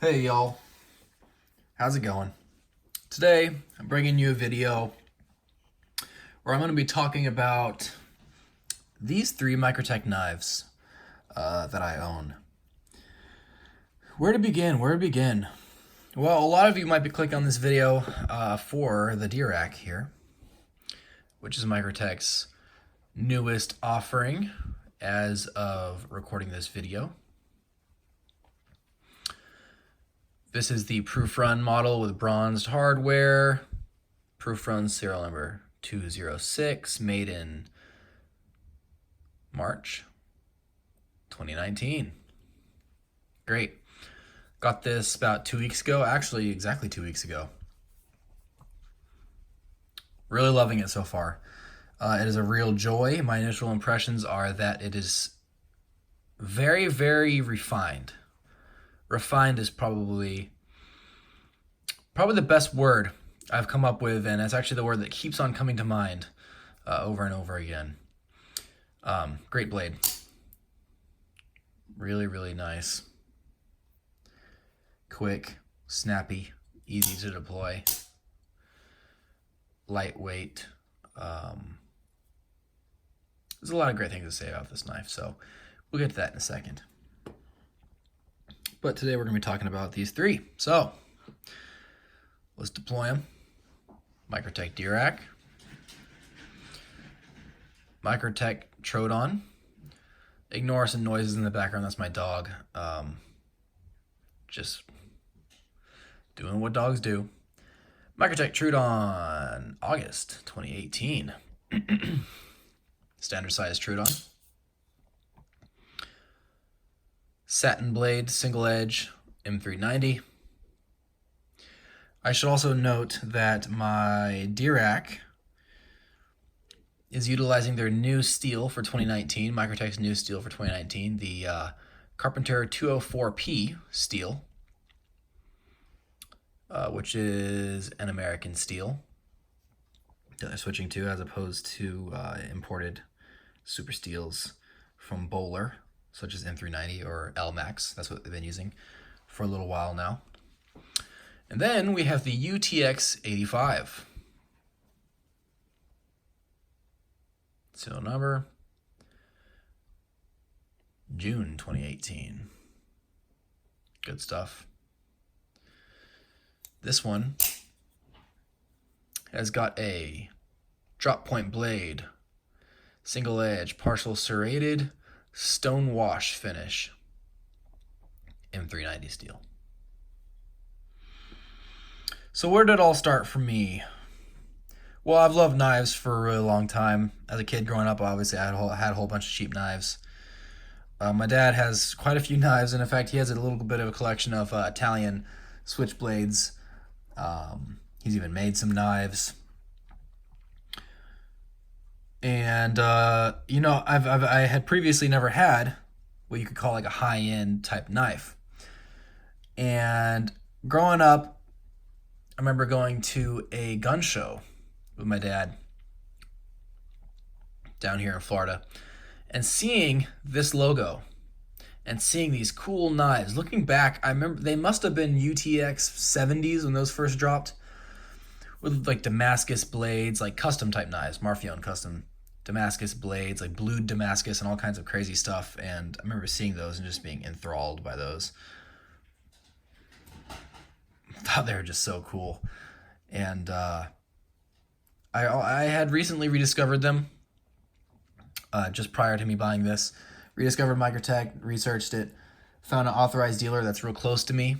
Hey y'all, how's it going? Today I'm bringing you a video where I'm going to be talking about these three Microtech knives that I own. Where to begin? Where to begin? Well, a lot of you might be clicking on this video for the DIRAC here, which is Microtech's newest offering as of recording this video. This is the proof run model with bronzed hardware. Proof run serial number 206, made in March 2019. Great. Got this about 2 weeks ago, actually exactly 2 weeks ago. Really loving it so far. It is a real joy. My initial impressions are that it is very, very refined. Refined is probably the best word I've come up with, and it's actually the word that keeps on coming to mind over and over again. Great blade. Really, really nice. Quick, snappy, easy to deploy, lightweight. There's a lot of great things to say about this knife, so we'll get to that in a second. But today we're going to be talking about these three. So let's deploy them. Microtech DIRAC, Microtech Troodon. Ignore some noises in the background. That's my dog. Just doing what dogs do. Microtech Troodon, August 2018. Standard size Troodon. Satin blade, single edge, M390. I should also note that my DIRAC is utilizing their new steel for 2019, Microtech's new steel for 2019, the Carpenter 204P steel, which is an American steel that they're switching to, as opposed to imported super steels from Bowler, such as M390 or LMAX. That's what they've been using for a little while now. And then we have the UTX-85. Serial number, June 2018. Good stuff. This one has got a drop point blade, single edge, partial serrated, stone wash finish, M390 steel. So where did it all start for me? Well, I've loved knives for a really long time. As a kid growing up, obviously I had a whole bunch of cheap knives. My dad has quite a few knives, and in fact he has a little bit of a collection of Italian switchblades. He's even made some knives. And I had previously never had what you could call like a high-end type knife. And growing up, I remember going to a gun show with my dad down here in Florida and seeing this logo and seeing these cool knives. Looking back, I remember they must have been UTX-70s when those first dropped, with like Damascus blades, like custom type knives, Marfione custom Damascus blades, like blued Damascus and all kinds of crazy stuff. And I remember seeing those and just being enthralled by those. I thought they were just so cool. And I had recently rediscovered them just prior to me buying this. Rediscovered Microtech, researched it, found an authorized dealer that's real close to me,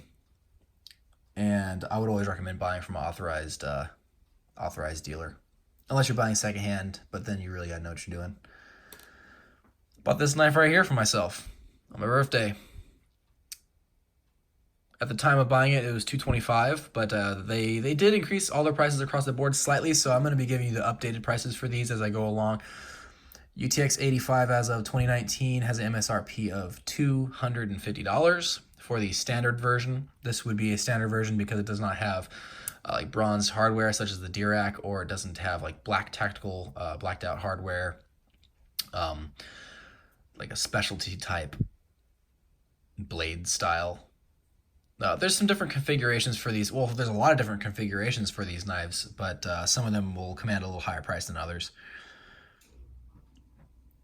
and I would always recommend buying from an authorized dealer, unless you're buying secondhand, but then you really gotta know what you're doing. Bought this knife right here for myself on my birthday. At the time of buying it, it was $225, but they did increase all their prices across the board slightly, so I'm going to be giving you the updated prices for these as I go along. UTX-85 as of 2019 has an MSRP of $250 for the standard version. This would be a standard version because it does not have like bronze hardware such as the DIRAC, or it doesn't have like black tactical blacked out hardware, like a specialty type blade style There's some different configurations for these. Well, there's a lot of different configurations for these knives, but some of them will command a little higher price than others.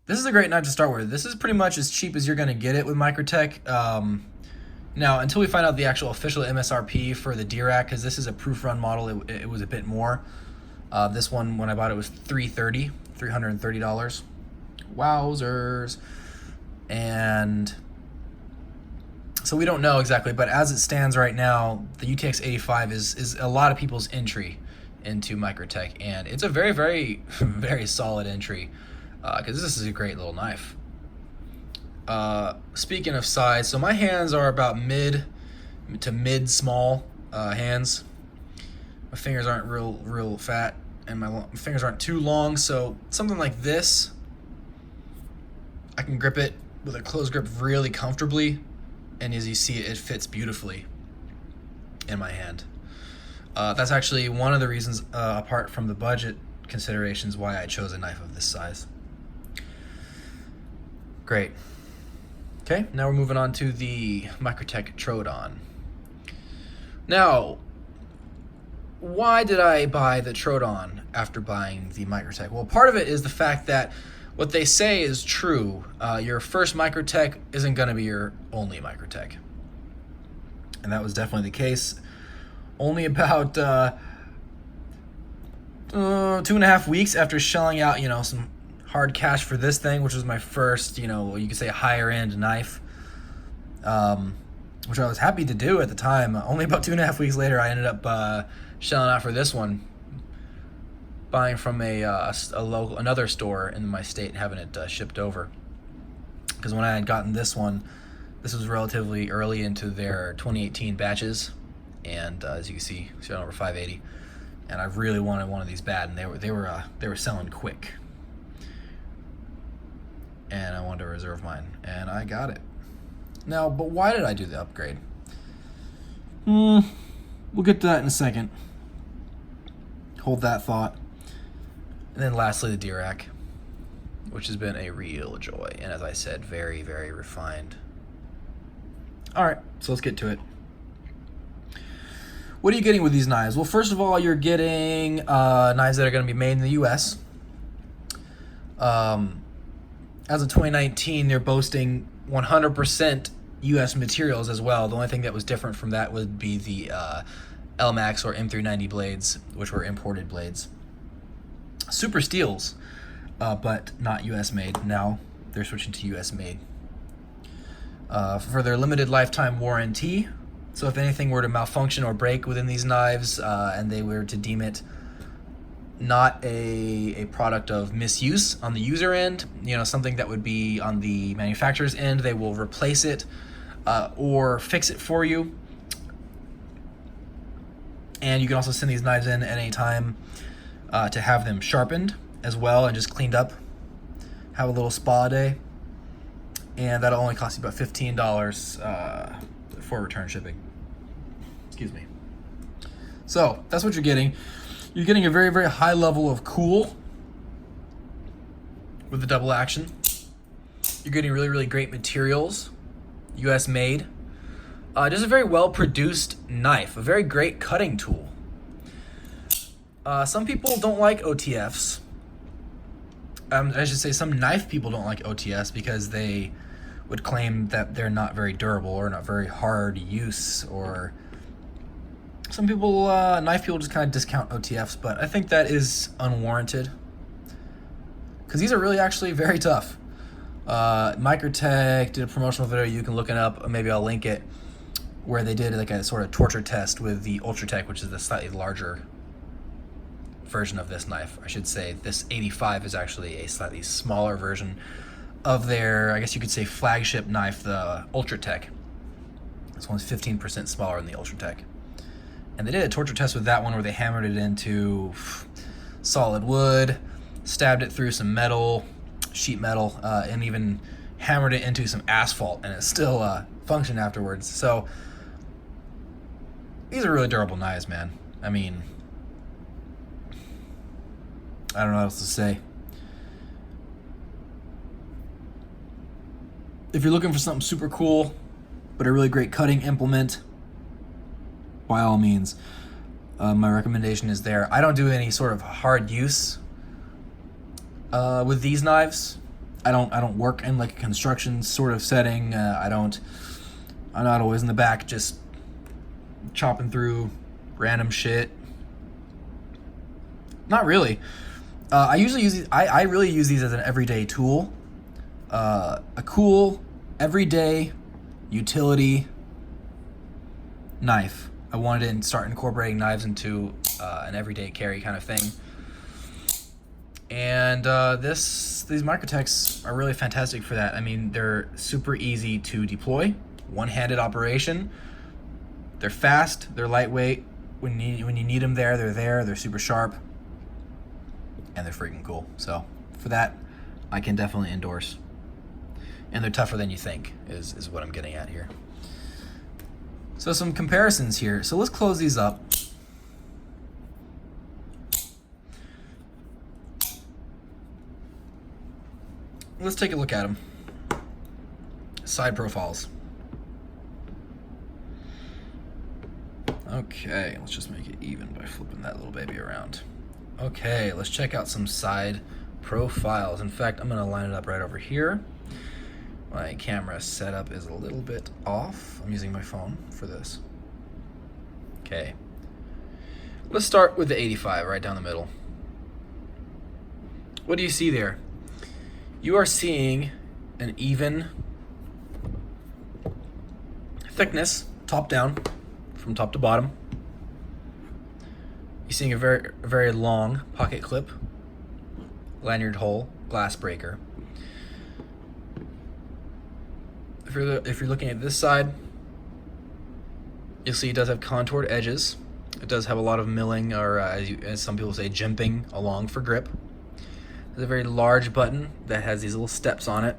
This is a great knife to start with. This is pretty much as cheap as you're going to get it with Microtech. Now, until we find out the actual official MSRP for the DIRAC, because this is a proof run model, it was a bit more. This one, when I bought it, was $330. Wowzers. And so we don't know exactly, but as it stands right now, the UTX-85 is a lot of people's entry into Microtech, and it's a very, very, very solid entry, because this is a great little knife. Speaking of size, so my hands are about mid to mid small hands. My fingers aren't real fat, and my fingers aren't too long, so something like this, I can grip it with a closed grip really comfortably, and as you see, it fits beautifully in my hand. That's actually one of the reasons, apart from the budget considerations, why I chose a knife of this size. Great. Okay, now we're moving on to the Microtech Troodon. Now, why did I buy the Troodon after buying the Microtech? Well, part of it is the fact that what they say is true. Your first Microtech isn't going to be your only Microtech. And that was definitely the case. Only about 2.5 weeks after shelling out, some hard cash for this thing, which was my first, you could say higher end knife, which I was happy to do at the time. Only about 2.5 weeks later, I ended up shelling out for this one, buying from another store in my state and having it shipped over. Because when I had gotten this one, this was relatively early into their 2018 batches, and as you can see, serial number 580. And I really wanted one of these bad, and they were selling quick. And I wanted to reserve mine, and I got it. Now, but why did I do the upgrade? We'll get to that in a second. Hold that thought. And then lastly, the DIRAC, which has been a real joy, and as I said, very, very refined. All right, so let's get to it. What are you getting with these knives? Well, first of all, you're getting knives that are going to be made in the U.S. As of 2019, they're boasting 100% U.S. materials as well. The only thing that was different from that would be the LMAX or M390 blades, which were imported blades. Super steels, but not U.S. made. Now they're switching to U.S. made. For their limited lifetime warranty, so if anything were to malfunction or break within these knives, and they were to deem it not a product of misuse on the user end, something that would be on the manufacturer's end, they will replace it or fix it for you. And you can also send these knives in at any time to have them sharpened as well and just cleaned up. Have a little spa day. And that'll only cost you about $15 for return shipping. Excuse me. So that's what you're getting. You're getting a very, very high level of cool with the double action. You're getting really, really great materials, US made. Just a very well produced knife, a very great cutting tool. Some people don't like OTFs. I should say some knife people don't like OTFs because they would claim that they're not very durable or not very hard use, or some people, knife people just kind of discount OTFs, but I think that is unwarranted because these are really actually very tough. Microtech did a promotional video, you can look it up, maybe I'll link it, where they did like a sort of torture test with the Ultratech, which is the slightly larger version of this knife. I should say this 85 is actually a slightly smaller version of their, I guess you could say, flagship knife, the Ultratech. This one's 15% smaller than the Ultratech. And they did a torture test with that one where they hammered it into solid wood, stabbed it through some metal, sheet metal, and even hammered it into some asphalt, and it still functioned afterwards. So these are really durable knives, man. I mean, I don't know what else to say. If you're looking for something super cool, but a really great cutting implement, by all means, my recommendation is there. I don't do any sort of hard use with these knives. I don't work in like a construction sort of setting. I'm not always in the back just chopping through random shit. Not really. I usually use these. I really use these as an everyday tool. A cool everyday utility knife. I wanted to start incorporating knives into an everyday carry kind of thing. And these Microtechs are really fantastic for that. I mean, they're super easy to deploy, one-handed operation. They're fast, they're lightweight. When you need them there, they're there. They're super sharp, and they're freaking cool. So for that, I can definitely endorse. And they're tougher than you think, is what I'm getting at here. So some comparisons here. So let's close these up. Let's take a look at them. Side profiles. Okay, let's just make it even by flipping that little baby around. Okay, let's check out some side profiles. In fact, I'm gonna line it up right over here. My camera setup is a little bit off. I'm using my phone for this. Okay. Let's start with the 85 right down the middle. What do you see there? You are seeing an even thickness, top down, from top to bottom. You're seeing a very long pocket clip, lanyard hole, glass breaker. If you're looking at this side, you'll see it does have contoured edges. It does have a lot of milling, or as some people say, jimping along for grip. There's a very large button that has these little steps on it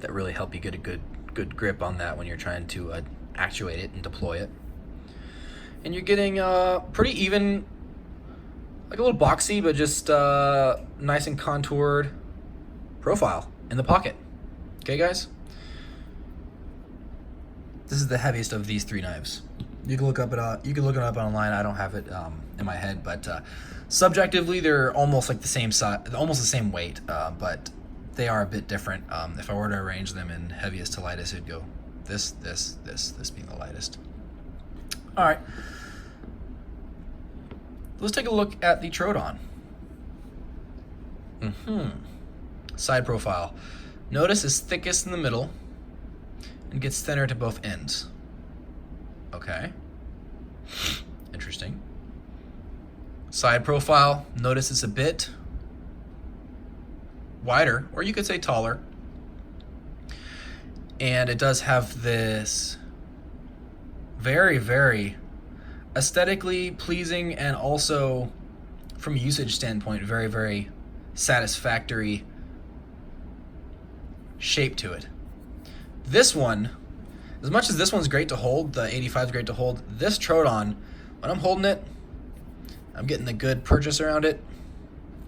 that really help you get a good grip on that when you're trying to actuate it and deploy it. And you're getting pretty even, like a little boxy, but just nice and contoured profile in the pocket. Okay, guys? This is the heaviest of these three knives. You can look up it. You can look it up online. I don't have it in my head, but subjectively, they're almost like the same size, almost the same weight, but they are a bit different. If I were to arrange them in heaviest to lightest, it'd go this being the lightest. All right. Let's take a look at the Troodon. Side profile. Notice it's thickest in the middle and gets thinner to both ends. Okay. Interesting. Side profile. Notice it's a bit wider, or you could say taller. And it does have this very aesthetically pleasing, and also from a usage standpoint, very satisfactory shape to it. This one, as much as this one's great to hold, the 85 is great to hold, this Troodon, when I'm holding it, I'm getting a good purchase around it.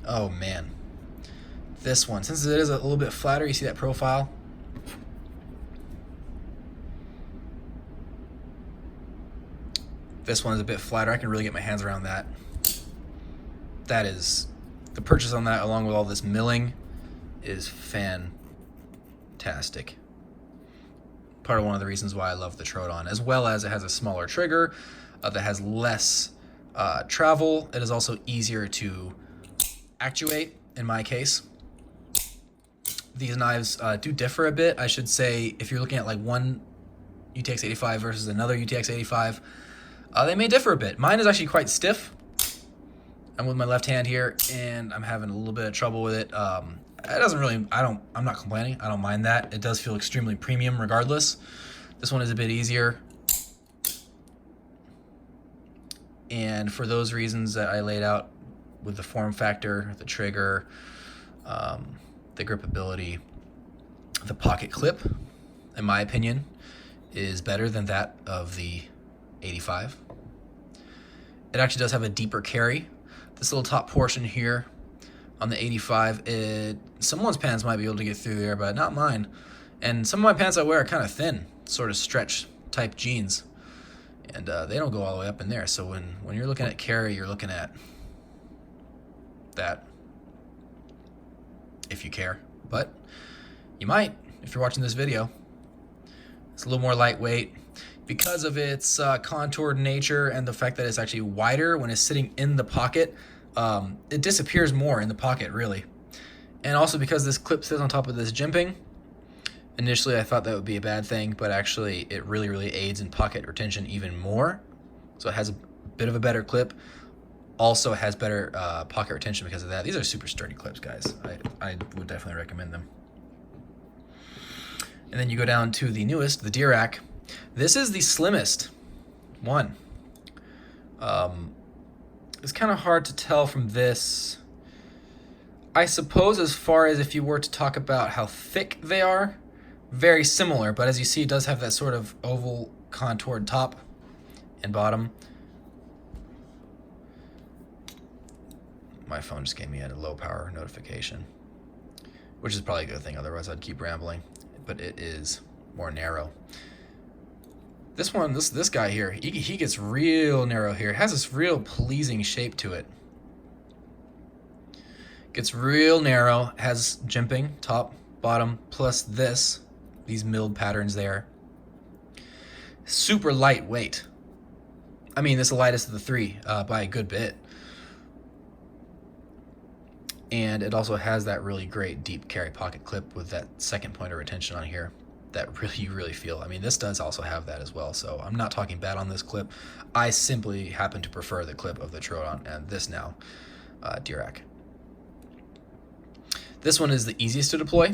Oh man. This one, since it is a little bit flatter, you see that profile? This one is a bit flatter. I can really get my hands around that. That is, the purchase on that, along with all this milling, is fantastic. Part of one of the reasons why I love the Troodon, as well as it has a smaller trigger that has less travel. It is also easier to actuate, in my case. These knives do differ a bit. I should say, if you're looking at like one UTX-85 versus another UTX-85, they may differ a bit. Mine is actually quite stiff. I'm with my left hand here, and I'm having a little bit of trouble with it. It doesn't really, I'm not complaining. I don't mind that. It does feel extremely premium regardless. This one is a bit easier. And for those reasons that I laid out with the form factor, the trigger, the gripability, the pocket clip, in my opinion, is better than that of the 85. It actually does have a deeper carry. This little top portion here on the 85, someone's pants might be able to get through there, but not mine. And some of my pants I wear are kind of thin, sort of stretch type jeans. And they don't go all the way up in there. So when you're looking at carry, you're looking at that, if you care. But you might if you're watching this video. It's a little more lightweight because of its contoured nature and the fact that it's actually wider when it's sitting in the pocket. It disappears more in the pocket, really. And also because this clip sits on top of this jimping, initially I thought that would be a bad thing, but actually it really, really aids in pocket retention even more. So it has a bit of a better clip. Also has better pocket retention because of that. These are super sturdy clips, guys. I would definitely recommend them. And then you go down to the newest, the DIRAC. This is the slimmest one. It's kind of hard to tell from this. I suppose as far as if you were to talk about how thick they are, very similar, but as you see, it does have that sort of oval contoured top and bottom. My phone just gave me a low power notification, which is probably a good thing, otherwise I'd keep rambling, but it is more narrow. This one, this guy here, he gets real narrow here. It has this real pleasing shape to it. Gets real narrow, has jimping, top, bottom, plus these milled patterns there. Super lightweight. I mean, this is the lightest of the three by a good bit. And it also has that really great deep carry pocket clip with that second point of retention on here that really you really feel. I mean, this does also have that as well, so I'm not talking bad on this clip. I simply happen to prefer the clip of the Troodon and this now DIRAC. This one is the easiest to deploy.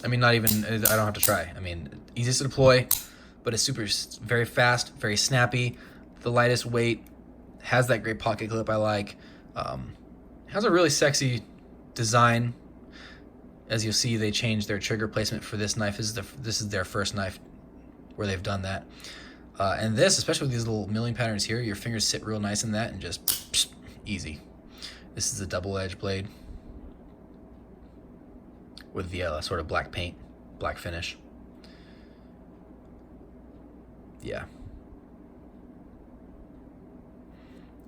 I mean, not even, I don't have to try. I mean, easiest to deploy, but it's very fast, very snappy, the lightest weight, has that great pocket clip I like, has a really sexy design. As you'll see, they changed their trigger placement for this knife. This is their first knife where they've done that. And this, especially with these little milling patterns here, your fingers sit real nice in that and just easy. This is a double-edged blade with the sort of black paint, black finish. Yeah.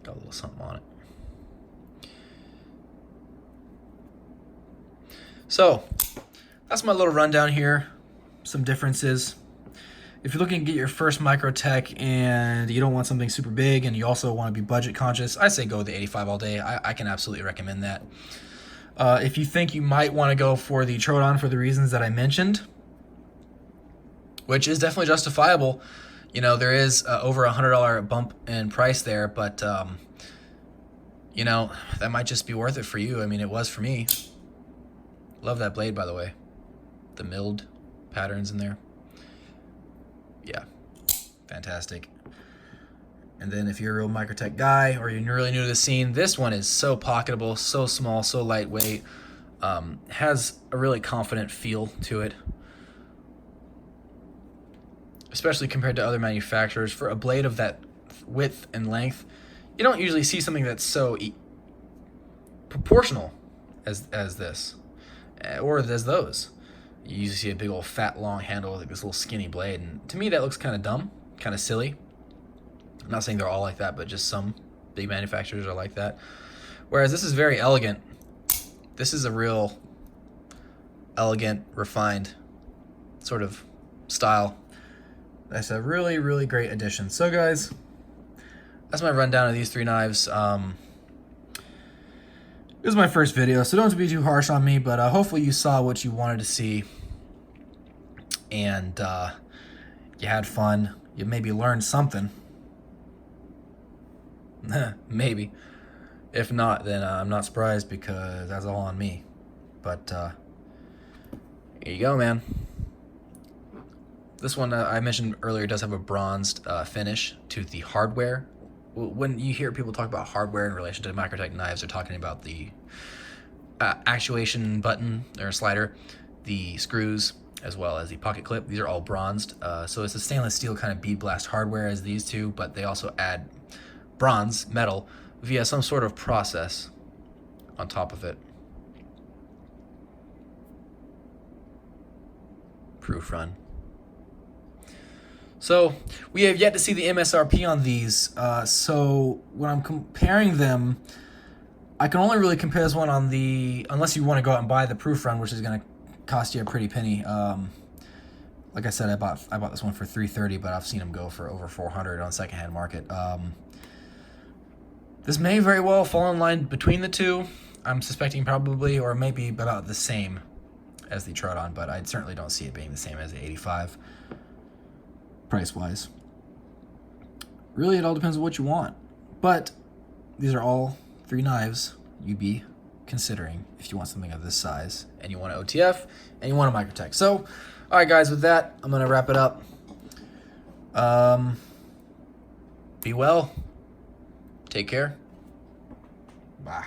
Got a little something on it. So, that's my little rundown here. Some differences. If you're looking to get your first Microtech and you don't want something super big and you also want to be budget conscious, I say go with the 85 all day. I can absolutely recommend that. If you think you might want to go for the Troodon for the reasons that I mentioned, which is definitely justifiable, you know, there is over $100 bump in price there, but you know, that might just be worth it for you. I mean, it was for me. Love that blade, by the way. The milled patterns in there. Yeah, fantastic. And then if you're a real Microtech guy or you're really new to the scene, this one is so pocketable, so small, so lightweight. Has a really confident feel to it, especially compared to other manufacturers. For a blade of that width and length, you don't usually see something that's so proportional as this, or as those. You usually see a big old fat long handle with like this little skinny blade, and to me that looks kind of dumb, kind of silly. I'm not saying they're all like that, but just some big manufacturers are like that. Whereas this is very elegant. This is a real elegant, refined sort of style. That's a really, really great addition. So guys, that's my rundown of these three knives. This is my first video, so don't be too harsh on me, but hopefully you saw what you wanted to see and you had fun. You maybe learned something. Maybe. If not, then I'm not surprised because that's all on me. But here you go, man. This one I mentioned earlier does have a bronzed finish to the hardware. When you hear people talk about hardware in relation to Microtech knives, they're talking about the actuation button or slider, the screws, as well as the pocket clip. These are all bronzed. So it's a stainless steel kind of bead blast hardware as these two, but they also add bronze metal via some sort of process on top of it. Proof run. So we have yet to see the MSRP on these. So when I'm comparing them, I can only really compare this one on the, unless you want to go out and buy the proof run, which is going to cost you a pretty penny. Like I said, I bought this one for $330, but I've seen them go for over $400 on secondhand market. This may very well fall in line between the two. I'm suspecting probably, or maybe about the same as the Troodon, but I certainly don't see it being the same as the 85 price-wise. Really, it all depends on what you want. But these are all 3 knives you'd be considering if you want something of this size and you want an OTF and you want a Microtech. So, all right, guys, with that, I'm going to wrap it up. Be well. Take care. Bye.